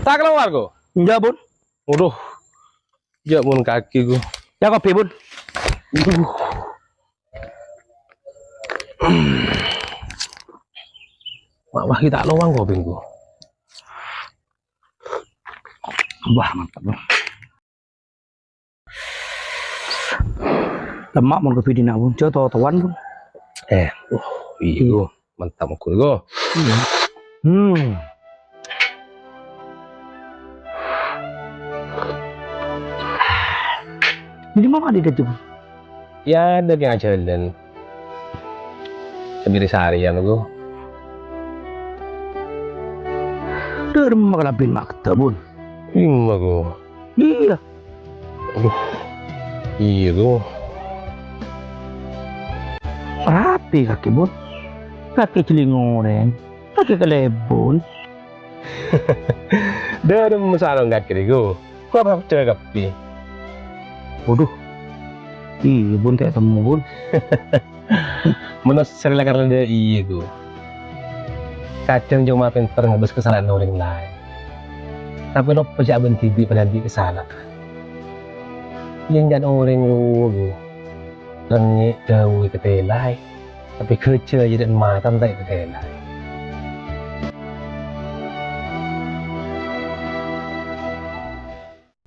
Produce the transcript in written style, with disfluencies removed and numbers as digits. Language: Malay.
Tak keluar kok. Iya bun. Waduh. Ya mun kaki gua. Ya kopi bun. Wah kita luang kok binggu. Wah mantap bun. Lemak mau kopi dina bun. Coba tawan bun. Iya gua. Mantap aku gua. Iya. Ini mau ada tuh. Ya ada yang jalan. Sebiri seharian gua. Dari makan labin makta bun. Iya gua. Iya. Iya gua. Rapi kaki bun. Kaki celingoreng. Kaki kelebon. Dari masalah nggak kiri gua. Gua apa percaya kapi. Waduh. Iya bun tak temu bun. Menurut saya karena dia iya gua. Kadang cuma pinter ngabis kesalahan orang lain. Tapi lo pejak bentibi pada di kesalahan. Yang jangan orang lu. Lengit jauh ketelai. Tapi kerja jadi matan tak ketelai.